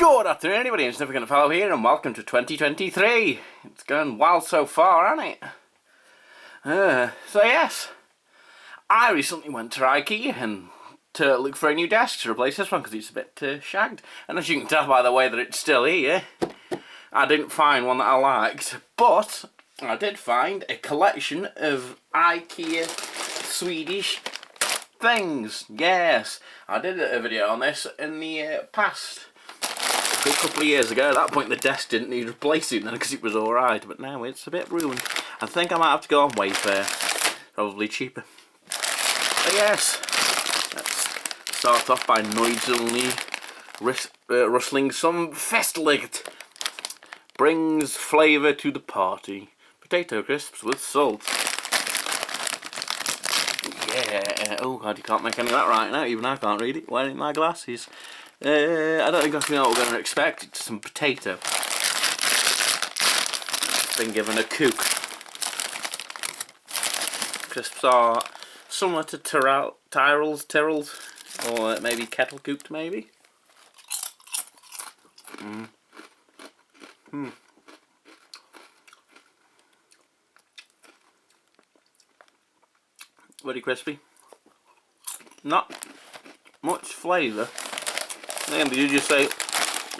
Good afternoon everybody, it's Significant Fellow here and welcome to 2023. It's going wild so far, hasn't it? So yes, I recently went to Ikea and to look for a new desk to replace this one because it's a bit shagged. And as you can tell by the way that it's still here, I didn't find one that I liked. But I did find a collection of Ikea Swedish things. Yes, I did a video on this in the past. A couple of years ago. At that point the desk didn't need replacing then because it was alright, but now it's a bit ruined. I think I might have to go on Wayfair, probably cheaper. But yes, let's start off by noisily rustling some festlicht. Brings flavour to the party. Potato crisps with salt. Yeah, oh god, you can't make any of that right now, even I can't read it wearing my glasses. I don't think I know what we're going to expect. It's some potato. Been given a kook. Crisps are similar to Tyrrells, or maybe kettle cooked, maybe. Very crispy. Not much flavour. And did you just say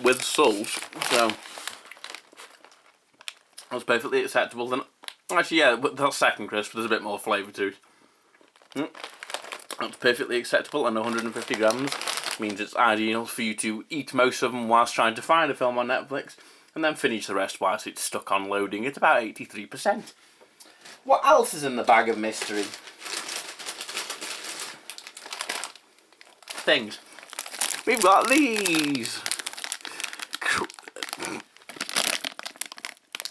with salt? So that's perfectly acceptable. Then actually, yeah, but that second crisp there's a bit more flavour to it. That's perfectly acceptable, and 150 grams means it's ideal for you to eat most of them whilst trying to find a film on Netflix, and then finish the rest whilst it's stuck on loading at about 83%. What else is in the bag of mystery? Things. We've got these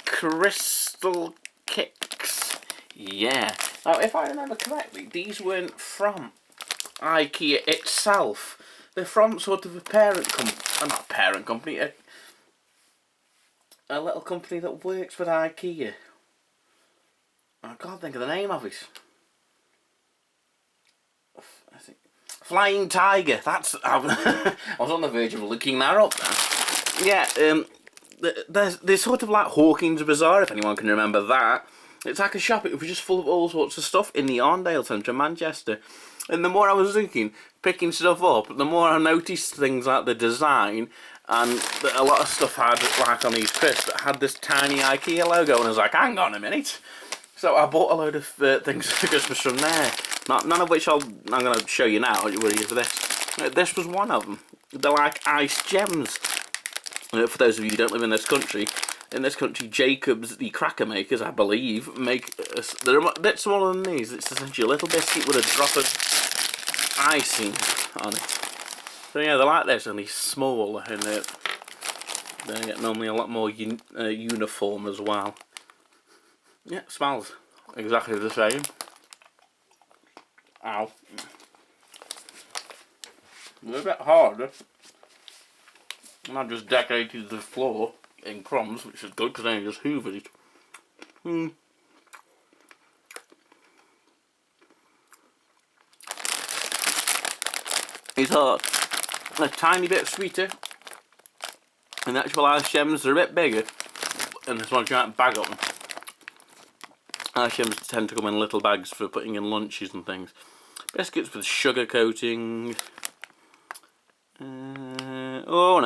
crystal kicks. Yeah. Now, if I remember correctly, these weren't from Ikea itself. They're from sort of a parent company. Not a parent company. A little company that works with Ikea. I can't think of the name of it. I think Flying Tiger. That's. I was on the verge of looking that up now. Yeah. There's sort of like Hawkins Bazaar, if anyone can remember that. It's like a shop. It was just full of all sorts of stuff in the Arndale Centre in Manchester. And the more I was looking, picking stuff up, the more I noticed things like the design, and a lot of stuff had, like on these crisps, that had this tiny Ikea logo, and I was like, hang on a minute. So I bought a load of things for Christmas from there. None of which I'm going to show you now. You're ready for this? This was one of them. They're like ice gems. For those of you who don't live in this country, Jacobs, the cracker makers, I believe, make. They're a bit smaller than these. It's essentially a little biscuit with a drop of icing on it. So yeah, they're like this, only small, and they're normally a lot more uniform as well. Yeah, smells exactly the same. Ow. They're a bit harder. And I've just decorated the floor in crumbs, which is good because I just hoovered it. It's a tiny bit sweeter. And the actual ice gems are a bit bigger. And this one's a giant bag of them. Ice gems tend to come in little bags for putting in lunches and things. Biscuits with sugar coating. Oh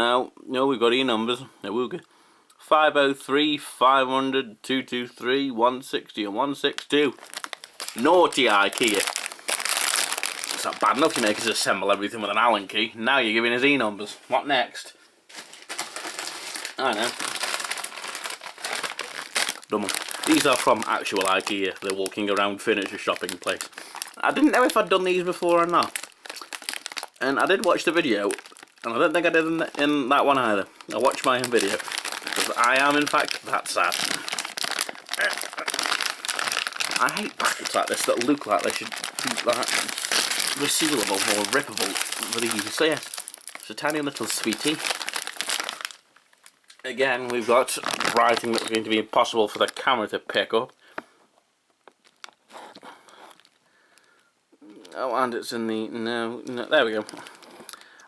no, we've got E numbers. There we go. 503, 500, 223, 160 and 162. Naughty Ikea. It's not bad enough you make us assemble everything with an Allen key. Now you're giving us E numbers. What next? I know. Dumb one. These are from actual Ikea. They're walking around furniture shopping place. I didn't know if I'd done these before or not. And I did watch the video. And I don't think I did in that one either. I watched my own video. Because I am, in fact, that sad. I hate packets like this that look like they should be like resealable or rippable with ease. So yes, it's a tiny little sweetie. Again, we've got writing that's going to be impossible for the camera to pick up. Oh, and it's in the... No, there we go.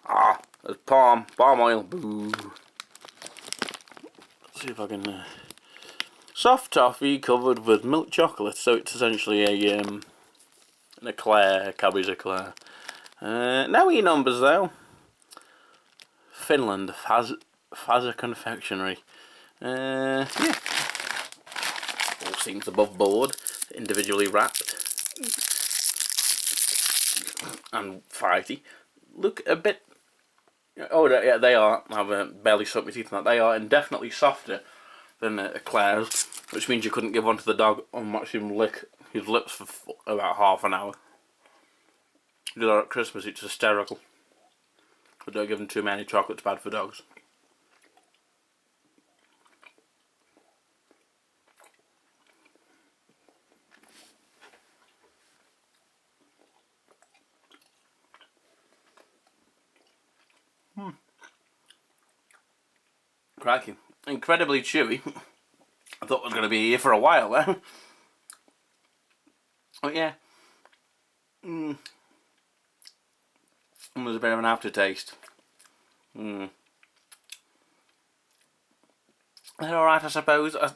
Ah, there's palm oil. Boo. see if I can... soft toffee covered with milk chocolate, so it's essentially an eclair, Cadbury's eclair. No E numbers though. Finland, Fazer Confectionery. Yeah. All seems above board, individually wrapped. And fighty. Look a bit... Oh yeah, they are. I've barely sucked my teeth on that. They are indefinitely softer than eclairs, which means you couldn't give one to the dog and watch him lick his lips for about half an hour. Do that at Christmas, it's hysterical. But don't give them too many. Chocolate's bad for dogs. Crikey. Incredibly chewy. I thought it was going to be here for a while there. But yeah. And there's a bit of an aftertaste. They're alright, I suppose. I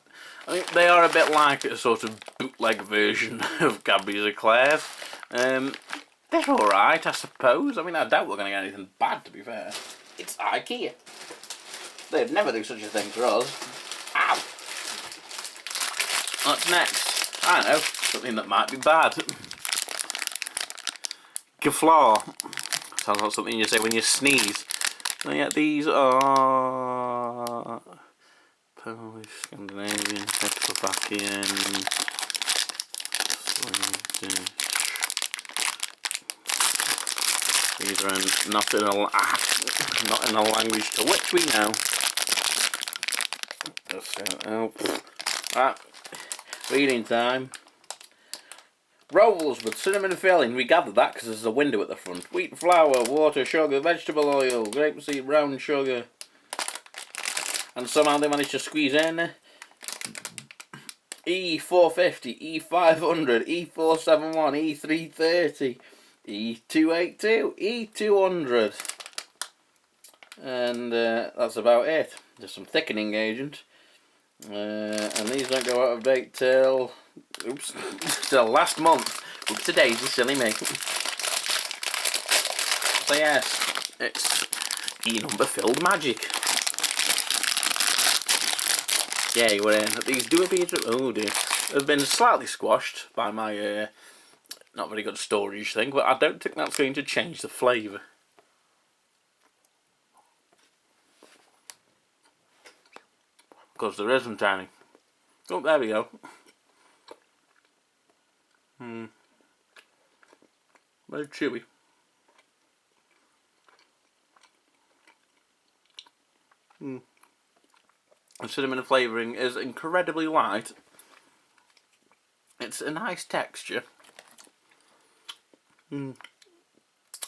think they are a bit like a sort of bootleg version of Cadbury's eclairs. They're alright, I suppose. I mean, I doubt we're going to get anything bad, to be fair. It's Ikea. They'd never do such a thing for us. Ow! What's next? I know, something that might be bad. Geflar. Sounds like something you say when you sneeze. So yeah, these are Polish, Scandinavian, Czechoslovakian, Swedish. These are not in a language to which we know. Reading time. Rolls with cinnamon filling. We gathered that because there's a window at the front. Wheat flour, water, sugar, vegetable oil, grapeseed, brown sugar. And somehow they managed to squeeze in E450, E500, E471, E330, E282, E200. And that's about it. There's some thickening agent. And these don't go out of date till... Oops. Till last month. Oops, today's you silly me. So yes, it's E-number filled magic. Yay, we're in. These do appear to... Oh dear. Have been slightly squashed by my not very good storage thing, but I don't think that's going to change the flavour. Because there isn't any. Oh, there we go. Very chewy. The cinnamon flavouring is incredibly light. It's a nice texture.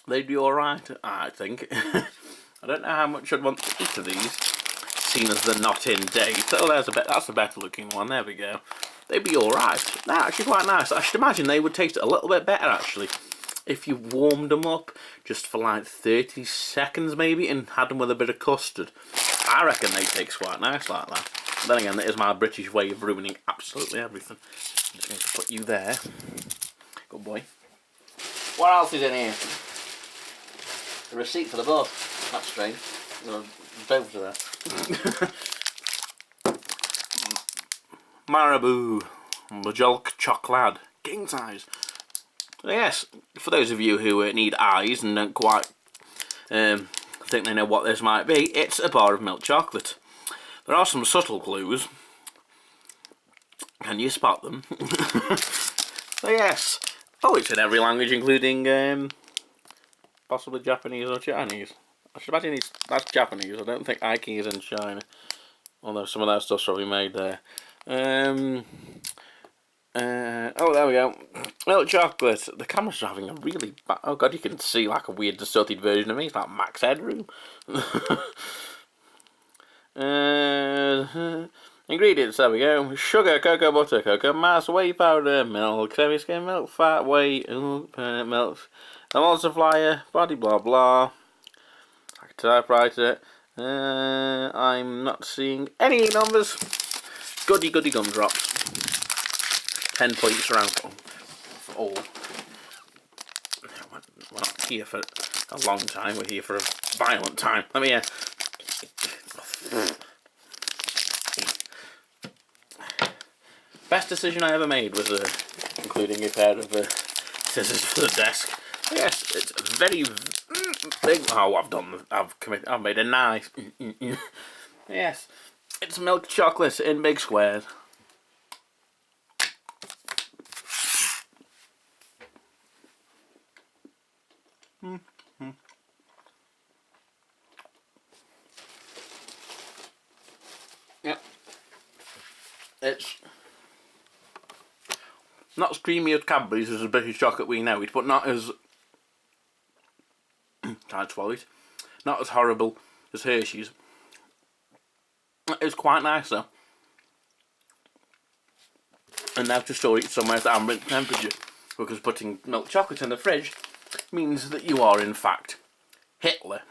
They'd be alright, I think. I don't know how much I'd want to eat of these, seeing as they're not in date. Oh, that's a better looking one. There we go. They'd be alright. They're actually quite nice. I should imagine they would taste a little bit better, actually, if you warmed them up just for like 30 seconds maybe and had them with a bit of custard. I reckon they taste quite nice like that. Then again, that is my British way of ruining absolutely everything. I'm just going to put you there. Good boy. What else is in here? The receipt for the bus. That's strange. Both are there. Marabou. Majolk chocolate. King size. So yes, for those of you who need eyes and don't quite think they know what this might be, it's a bar of milk chocolate. There are some subtle clues. Can you spot them? So yes. Oh, it's in every language, including possibly Japanese or Chinese. I should imagine that's Japanese. I don't think Ikea is in China, although some of that stuff's probably made there. Oh, there we go. Milk chocolate. The camera's having a really bad... Oh god, you can see like a weird distorted version of me. It's like Max Headroom. Ingredients, there we go. Sugar, cocoa butter, cocoa mass, whey powder, milk, semi-skim milk, fat, whey, milk, emulsifier, body blah blah. Like a typewriter. I'm not seeing any numbers. Goody gumdrops. 10 points around for all. We're not here for a long time, we're here for a violent time. Let me Best decision I ever made was including a pair of scissors for the desk. Yes, it's very big. Oh, I've made a knife. Yes, it's milk chocolate in big squares. Yep. It's not as creamy as Cadbury's as a British chocolate we know it, but not as can't swallow it. Not as horrible as Hershey's. It's quite nice though. And now to store it somewhere at ambient temperature, because putting milk chocolate in the fridge means that you are in fact Hitler.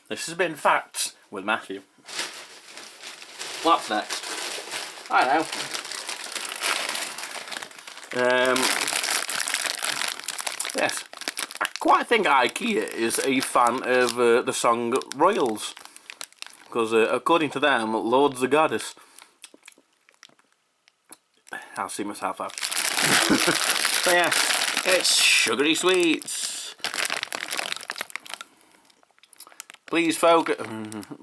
This has been Facts with Matthew. What's next? I know. Yes, I quite think Ikea is a fan of the song Royals, because according to them, Lord's the goddess. I'll see myself out. So yeah, it's sugary sweets. Please focus.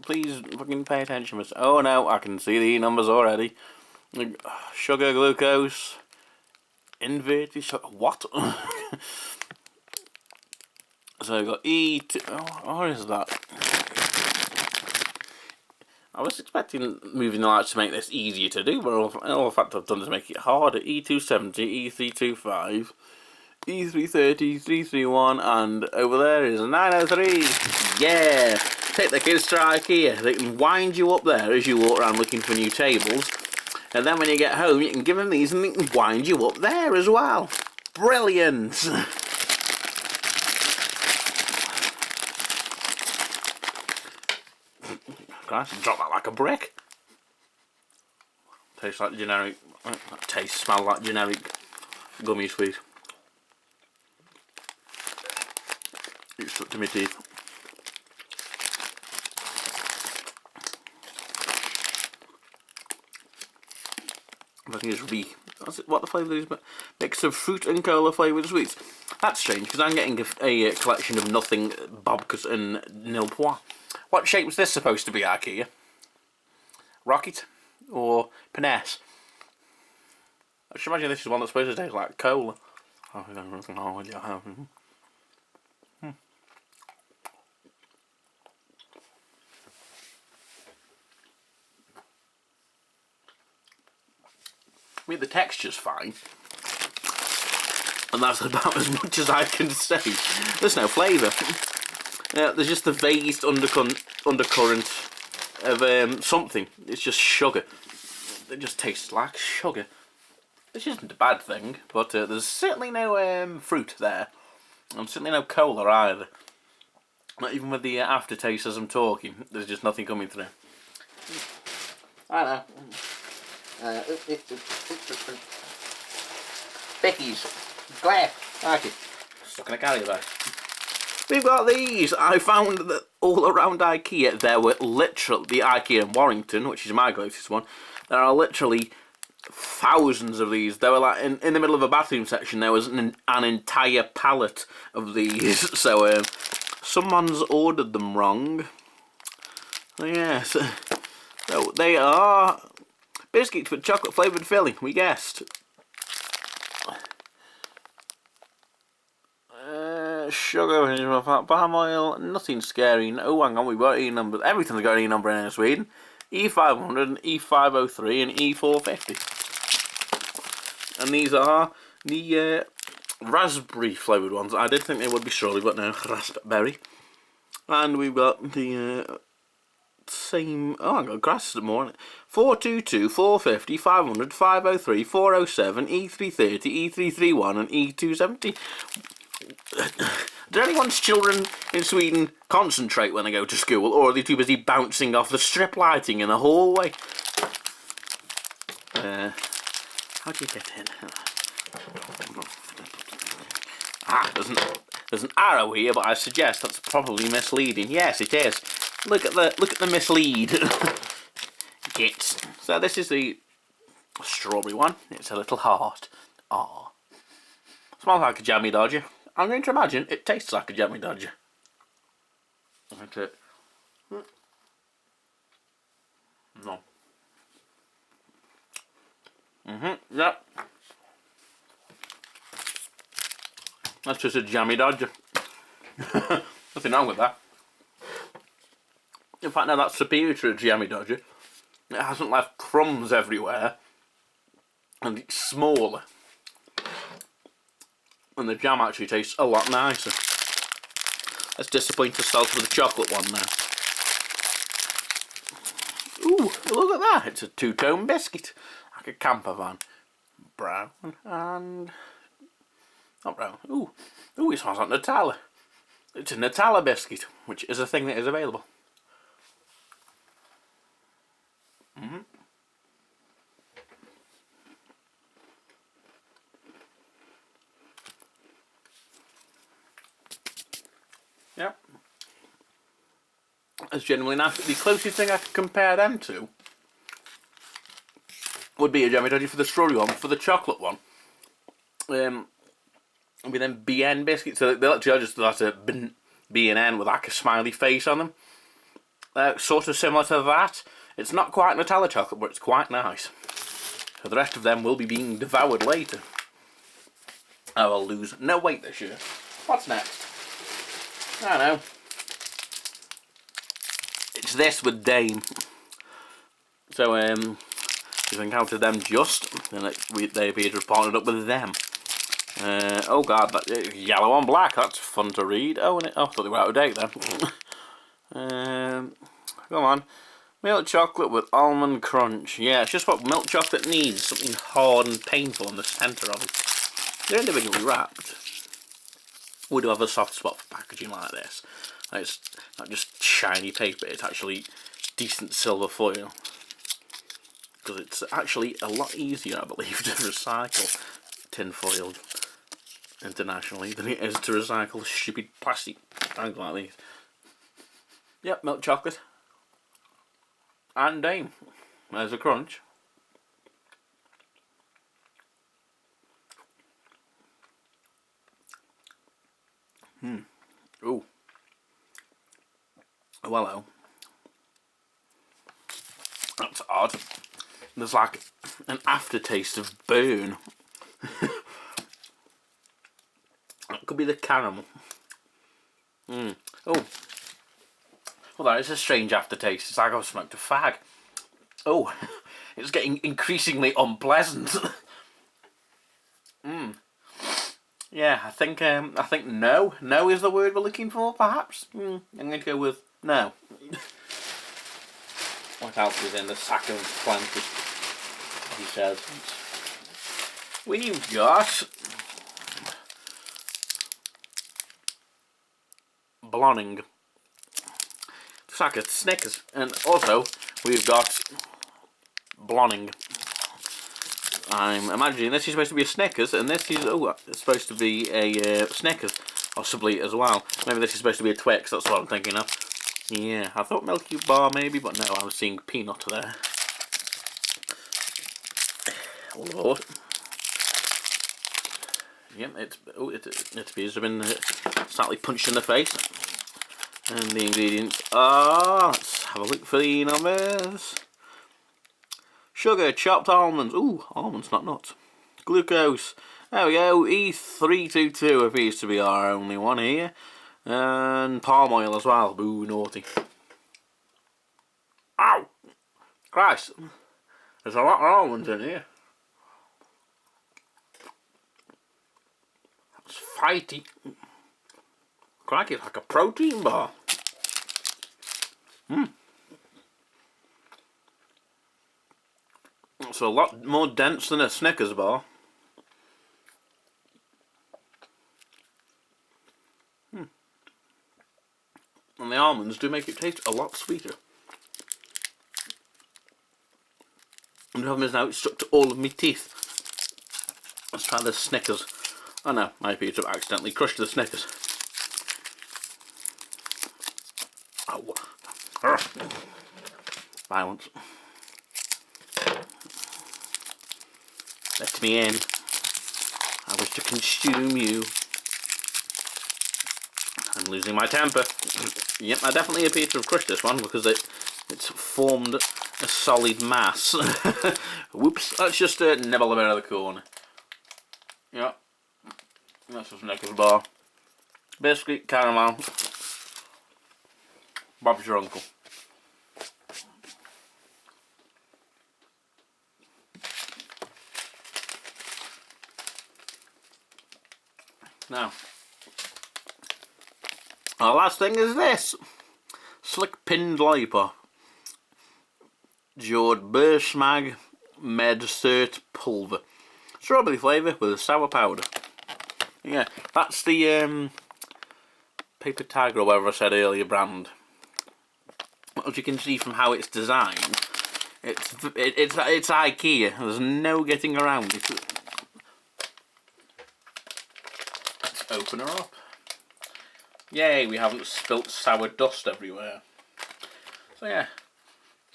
Please fucking pay attention. Oh no, I can see the numbers already. Sugar, glucose, inverted sugar. What? So we've got E2. Oh, what is that? I was expecting moving the lights to make this easier to do, but all the fact I've done is make it harder. E270, E325, E330, 331, and over there is a 903. Yeah! Take the kids to IKEA. They can wind you up there as you walk around looking for new tables. And then when you get home, you can give them these and they can wind you up there as well. Brilliant! Christ, drop that like a brick. Tastes like generic. Smell like generic gummy sweet. It's stuck to my teeth. I think it's what the flavour is, but mix of fruit and cola flavoured sweets. That's strange because I'm getting a collection of nothing, babkas and nil pois. What shape is this supposed to be, Ikea? Rocket or Pinesse? I should imagine this is one that's supposed to taste like cola. I mean, the texture's fine. And that's about as much as I can say. There's no flavour. There's just the vaguest undercurrent of something. It's just sugar. It just tastes like sugar. Which isn't a bad thing, but there's certainly no fruit there. And certainly no cola either. Not even with the aftertaste as I'm talking. There's just nothing coming through. I know. Becky's. Glare. Thank you. Stuck in a carrier bag. We've got these. I found that all around Ikea there were literally, the Ikea in Warrington, which is my closest one, there are literally thousands of these. They were like in the middle of a bathroom section. There was an entire pallet of these. So someone's ordered them wrong. Yes. So they are biscuits with chocolate flavoured filling. We guessed. Sugar, palm oil, nothing scary. Oh, hang on, we've got E numbers. Everything's got E number in Sweden. E500, E503, and E450. And these are the raspberry flavoured ones. I did think they would be strawberry, but no, raspberry. And we've got the same. Oh, I got grass more. 422, 450, 500, 503, 407, E330, E331, and E270. Do anyone's children in Sweden concentrate when they go to school, or are they too busy bouncing off the strip lighting in the hallway? How do you get in? Ah, there's an arrow here, but I suggest that's probably misleading. Yes, it is. Look at the mislead. Gits. So this is the strawberry one. It's a little heart. Ah. Smells like a jammy dodger. I'm going to imagine it tastes like a jammy dodger. That's it. No. Yep. That's just a jammy dodger. Nothing wrong with that. In fact, now that's superior to a jammy dodger. It hasn't left crumbs everywhere. And it's smaller. And the jam actually tastes a lot nicer. Let's disappoint ourselves with the chocolate one now. Ooh, look at that. It's a two-tone biscuit. Like a camper van. Brown and... not brown. Ooh, it smells like Nutella. It's a Nutella biscuit, which is a thing that is available. Yep. It's genuinely nice. The closest thing I could compare them to would be a jammy dodgy for the strawberry one. For the chocolate one, would be them BN biscuits. So they actually just that's a B and N with like a smiley face on them. Sort of similar to that. It's not quite Nutella chocolate, but it's quite nice. So the rest of them will be being devoured later. I will lose no weight this year. What's next? I don't know. It's this with Dame. So we've encountered them just, and they appear to have partnered up with them. Oh god, that yellow on black. That's fun to read. Oh, and I thought they were out of date then. Come on. Milk chocolate with almond crunch. Yeah, it's just what milk chocolate needs. Something hard and painful in the centre of it. They're individually wrapped. We do have a soft spot for packaging like this. It's not just shiny paper, it's actually decent silver foil. Because it's actually a lot easier, I believe, to recycle tin foil internationally than it is to recycle stupid plastic bags like these. Yep, milk chocolate. And Dame. There's a crunch. Ooh. Well, hello. That's odd. There's like an aftertaste of burn. That could be the caramel. Oh. Well, that is a strange aftertaste. It's like I've smoked a fag. Oh. It's getting increasingly unpleasant. Yeah, I think no. No is the word we're looking for, perhaps. I'm going to go with no. What else is in the sack of plenty? He says. We've got Blonning. It's like a Snickers. And also, we've got Blonning. I'm imagining this is supposed to be a Snickers, and this is, it's supposed to be a Snickers, possibly as well. Maybe this is supposed to be a Twix, that's what I'm thinking of. Yeah, I thought Milky Bar maybe, but no, I'm seeing peanut there. Lord. Yep, it appears to have been slightly punched in the face. And the ingredients are, let's have a look for the numbers. Sugar, chopped almonds. Ooh, almonds, not nuts. Glucose. There we go. E322 appears to be our only one here. And palm oil as well. Boo, naughty. Ow! Christ. There's a lot of almonds in here. That's fighty. Crikey, it's like a protein bar. It's a lot more dense than a Snickers bar. almonds do make it taste a lot sweeter. And the problem is now it's stuck to all of my teeth. Let's try the Snickers. Oh no, my appears to have accidentally crushed the Snickers. Oh. Violence. Let me in. I wish to consume you. I'm losing my temper. Yep, I definitely appear to have crushed this one because it's formed a solid mass. Whoops, let's just nibble a bit out of the corner. Yep, that's a Snickers bar. Biscuit, caramel. Bob's your uncle. Now, our last thing is this. Slick pinned lollipop. Jord Bersmag Med Cert Pulver. Strawberry flavour with a sour powder. Yeah, that's the Paper Tiger or whatever I said earlier brand. As you can see from how it's designed, it's Ikea. There's no getting around it. Let's open her up. Yay, we haven't spilt sour dust everywhere. So yeah,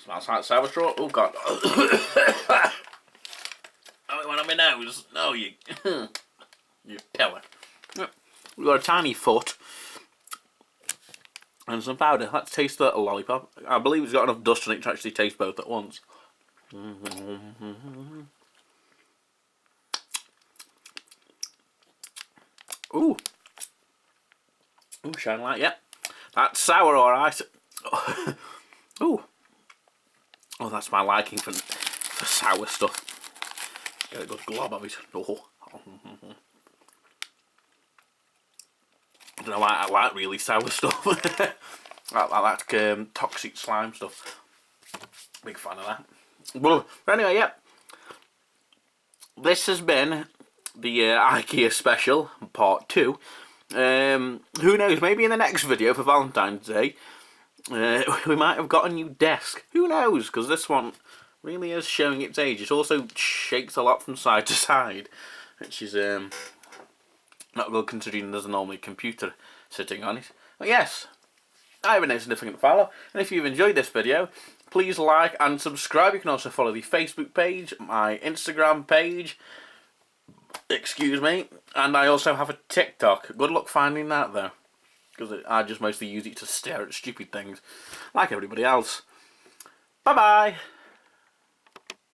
smells like sour straw. Oh god. Oh, it went on my nose. No, you you pillar. We've got a tiny foot and some powder. Let's taste the lollipop. I believe it's got enough dust on it to actually taste both at once. Ooh. Ooh, shine light, yep. That's sour, alright. Ooh. Oh, that's my liking for sour stuff. Get a good glob of it. Oh. I don't know why I like really sour stuff. I like toxic slime stuff. Big fan of that. But anyway, yep. This has been the IKEA special, part 2. Who knows, maybe in the next video for Valentine's Day, we might have got a new desk. Who knows, because this one really is showing its age. It also shakes a lot from side to side, which is not good considering there's normally a computer sitting on it. But yes, I've been a significant follow, and if you've enjoyed this video, please like and subscribe. You can also follow the Facebook page, my Instagram page, excuse me, and I also have a TikTok. Good luck finding that though, because I just mostly use it to stare at stupid things, like everybody else. Bye bye!